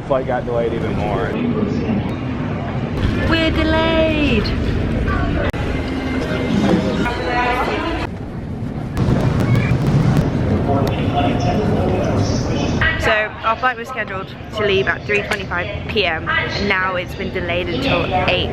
flight got delayed even more. We're delayed! So our flight was scheduled to leave at 3:25 p.m. and now it's been delayed until 8.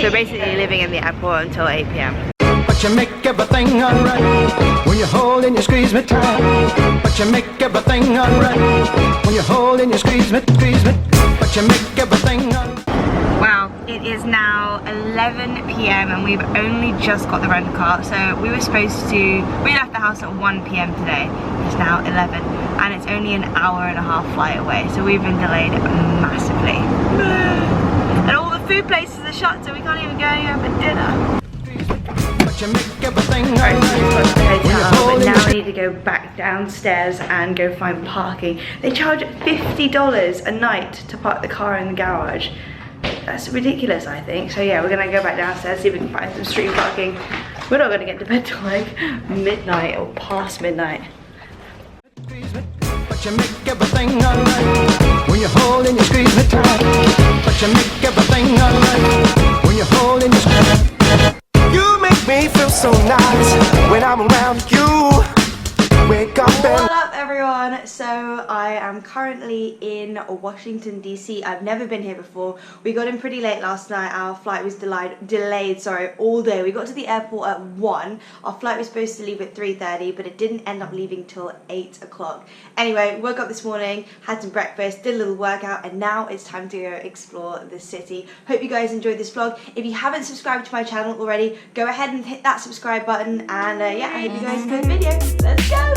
So basically living in the airport until 8 p.m. But you make everything alright when you hold and you squeeze me tight. But you make everything alright when you hold and you squeeze me. But you make everything alright. Wow, it is now 11 p.m. and we've only just got the rental car. So we left the house at 1 p.m. today. It's now 11 and it's only an hour and a half flight away. So we've been delayed massively. And all the food places are shut, so we can't even go anywhere for dinner. Alright, so we've got to the hotel, but now I need to go back downstairs and go find parking. They charge $50 a night to park the car in the garage. That's ridiculous, I think. So yeah, we're gonna go back downstairs, see if we can find some street parking. We're not gonna get to bed till like midnight or past midnight. But you make everything alright when you hold and you squeeze me tight. But you make everything alright when you hold and you squeeze me. You make me feel so nice when I'm around you. Wake up and what up everyone? So I am currently in Washington D.C. I've never been here before. We got in pretty late last night. Our flight was delayed all day. We got to the airport at 1. Our flight was supposed to leave at 3:30 but it didn't end up leaving till 8 o'clock. Anyway, woke up this morning, had some breakfast, did a little workout, and now it's time to go explore the city. Hope you guys enjoyed this vlog. If you haven't subscribed to my channel already, go ahead and hit that subscribe button, and yeah, I hope you guys enjoyed the video. Let's go!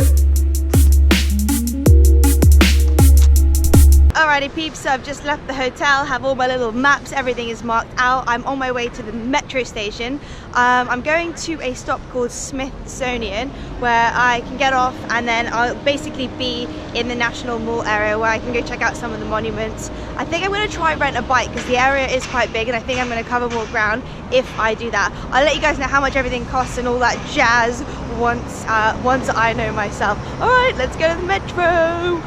Alrighty peeps, so I've just left the hotel, have all my little maps, everything is marked out. I'm on my way to the metro station. I'm going to a stop called Smithsonian where I can get off and then I'll basically be in the National Mall area where I can go check out some of the monuments. I think I'm going to try and rent a bike because the area is quite big and I think I'm going to cover more ground if I do that. I'll let you guys know how much everything costs and all that jazz once I know myself. Alright, let's go to the metro!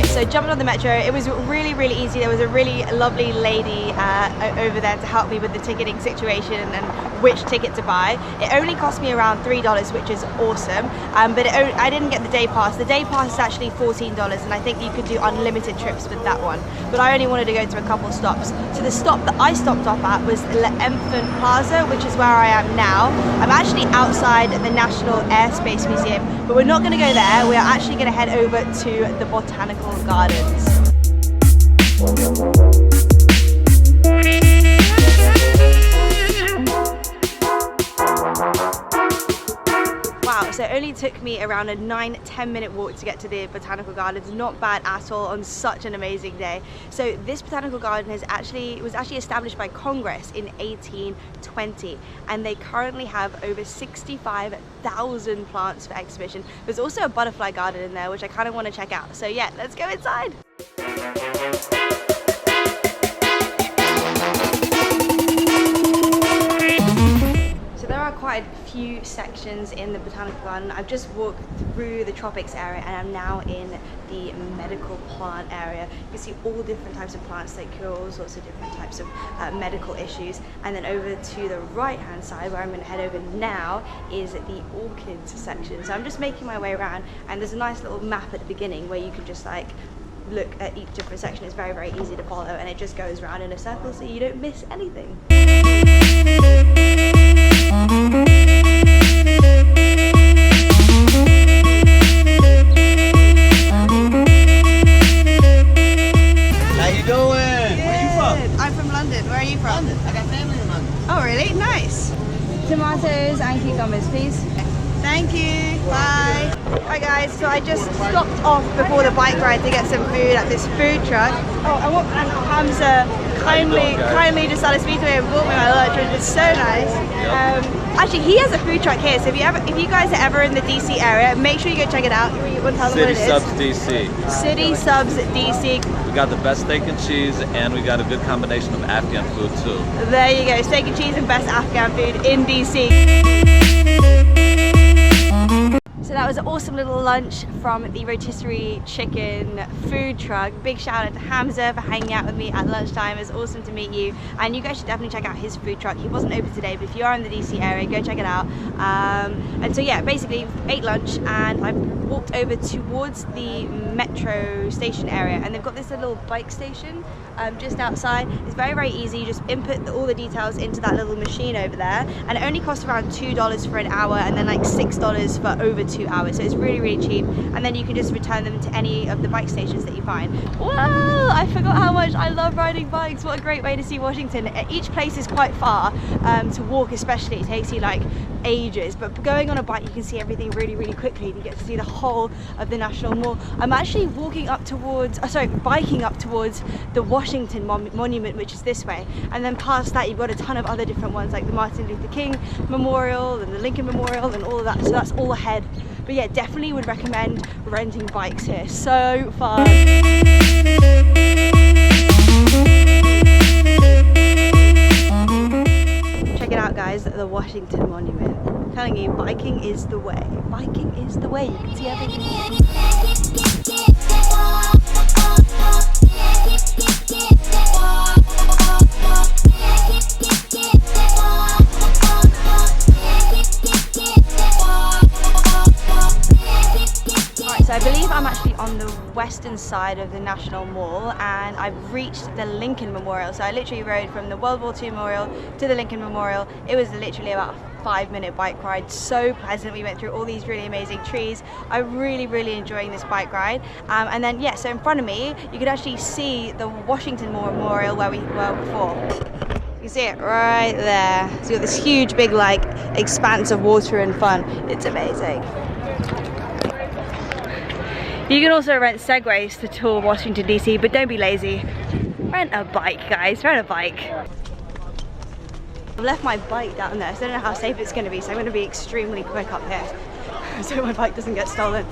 So jumping on the metro, it was really easy. There was a really lovely lady over there to help me with the ticketing situation and which ticket to buy. It only cost me around $3, which is awesome, but I didn't get the day pass. The day pass is actually $14 and I think you could do unlimited trips with that one, but I only wanted to go to a couple stops. So the stop that I stopped off at was L'Enfant Plaza, which is where I am now. I'm actually outside the National Airspace Museum, but we're not going to go there. We're actually going to head over to the Botanical Gardens. Wow, so it only took me around a 9-10 minute walk to get to the Botanical Gardens. Not bad at all on such an amazing day. So this Botanical Garden was actually established by Congress in 1820 and they currently have over 65,000 plants for exhibition. There's also a butterfly garden in there which I kind of want to check out. So yeah, let's go inside. There are quite a few sections in the Botanical Garden. I've just walked through the tropics area and I'm now in the medical plant area. You can see all different types of plants that cure all sorts of different types of medical issues. And then over to the right hand side where I'm going to head over now is the orchids section. So I'm just making my way around and there's a nice little map at the beginning where you can just like look at each different section. It's very easy to follow and it just goes around in a circle so you don't miss anything. How you doing? Where are you from? I'm from London. Where are you from? London. I got family in London. Oh really? Nice. Tomatoes and cucumbers, please. Thank you. Bye. Alright guys, so I just stopped off before the bike ride to get some food at this food truck. Oh, and Hamza kindly just started speaking to me and bought me my lunch, which is so nice. Actually, he has a food truck here, so if you guys are ever in the DC area, make sure you go check it out. You want to tell them what it is? City Subs DC. City Subs DC. We got the best steak and cheese, and we got a good combination of Afghan food too. There you go, steak and cheese and best Afghan food in DC. So that was an awesome little lunch from the rotisserie chicken food truck. Big shout out to Hamza for hanging out with me at lunchtime. It was awesome to meet you, and you guys should definitely check out his food truck. He wasn't open today, but if you are in the DC area, go check it out. And so yeah, basically ate lunch and I walked over towards the metro station area, and they've got this little bike station just outside. It's very easy. You just input all the details into that little machine over there, and it only costs around $2 for an hour, and then like $6 for over 2 hours. So it's really cheap, and then you can just return them to any of the bike stations that you find. Whoa! I forgot how much I love riding bikes. What a great way to see Washington. Each place is quite far to walk, especially. It takes you like ages, but going on a bike you can see everything really quickly, and you get to see the whole of the National Mall. I'm actually biking up towards the Washington Monument, which is this way, and then past that you've got a ton of other different ones like the Martin Luther King Memorial and the Lincoln Memorial and all of that, so that's all ahead. But yeah, definitely would recommend renting bikes here. So fun. Check it out guys, the Washington Monument. I'm telling you, biking is the way. Biking is the way. You can see everything. So I believe I'm actually on the western side of the National Mall, and I've reached the Lincoln Memorial. So I literally rode from the World War II Memorial to the Lincoln Memorial. It was literally about a 5-minute bike ride. So pleasant. We went through all these really amazing trees. I'm really enjoying this bike ride. And then yeah, so in front of me you can actually see the Washington Memorial where we were before. You can see it right there. So you've got this huge big like expanse of water and fun. It's amazing. You can also rent segways to tour Washington DC, but don't be lazy. Rent a bike, guys, rent a bike. I've left my bike down there, so I don't know how safe it's gonna be, so I'm gonna be extremely quick up here so my bike doesn't get stolen.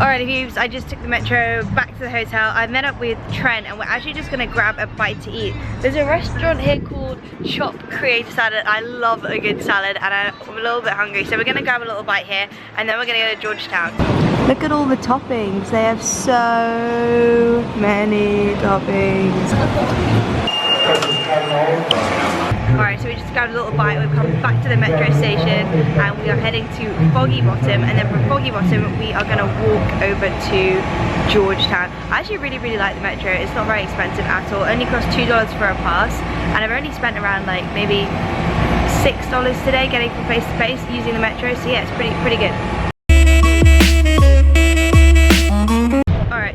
Alrighty peeps, I just took the metro back to the hotel. I met up with Trent and we're actually just gonna grab a bite to eat. There's a restaurant here called Chop Creative Salad. I love a good salad and I'm a little bit hungry, so we're gonna grab a little bite here and then we're gonna go to Georgetown. Look at all the toppings. They have so many toppings. Alright, so we just grabbed a little bite. We've come back to the metro station and we are heading to Foggy Bottom, and then from Foggy Bottom we are going to walk over to Georgetown. I actually really like the metro. It's not very expensive at all. It only costs $2 for a pass, and I've only spent around like maybe $6 today getting from place to place using the metro, so yeah, it's pretty good.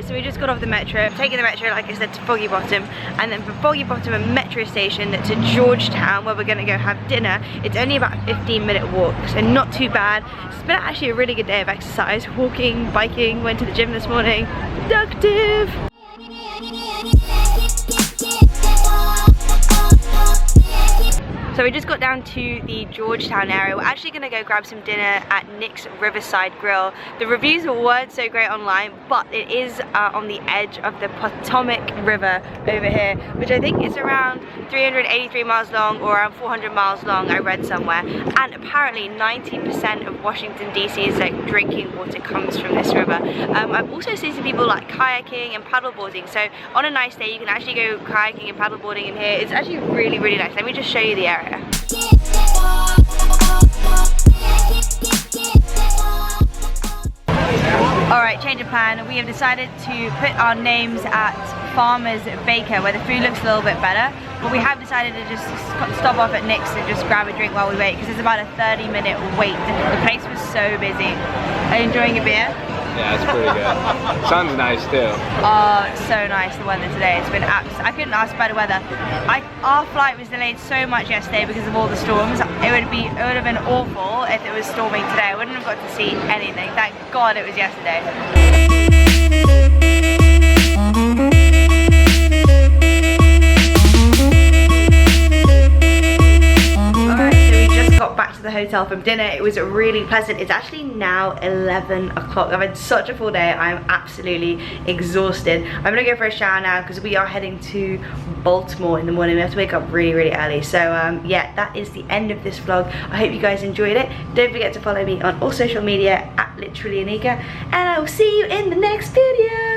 So we just got off the metro, taking the metro, like I said, to Foggy Bottom, and then from Foggy Bottom a metro station to Georgetown, where we're going to go have dinner. It's only about a 15-minute walk, so not too bad. It's been actually a really good day of exercise, walking, biking, went to the gym this morning. Productive! So we just got down to the Georgetown area. We're actually gonna go grab some dinner at Nick's Riverside Grill. The reviews weren't so great online, but it is on the edge of the Potomac River over here, which I think is around 383 miles long or around 400 miles long, I read somewhere. And apparently 90% of Washington DC's like drinking water comes from this river. I've also seen some people like kayaking and paddleboarding. So on a nice day, you can actually go kayaking and paddleboarding in here. It's actually really nice. Let me just show you the area. Alright, change of plan. We have decided to put our names at Farmer's Baker, where the food looks a little bit better, but we have decided to just stop off at Nick's and just grab a drink while we wait, because it's about a 30-minute wait. The place was so busy. Are you enjoying a beer? Yeah, it's pretty good. Sun's nice too. Oh, so nice, the weather today. It's been I couldn't ask for better weather. Our flight was delayed so much yesterday because of all the storms. It would have been awful if it was storming today. I wouldn't have got to see anything. Thank God it was yesterday. Got back to the hotel from dinner. It was really pleasant. It's actually now 11 o'clock. I've had such a full day. I'm absolutely exhausted. I'm gonna go for a shower now because we are heading to Baltimore in the morning. We have to wake up really, really early. So yeah, that is the end of this vlog. I hope you guys enjoyed it. Don't forget to follow me on all social media at LiterallyAnika, and I will see you in the next video.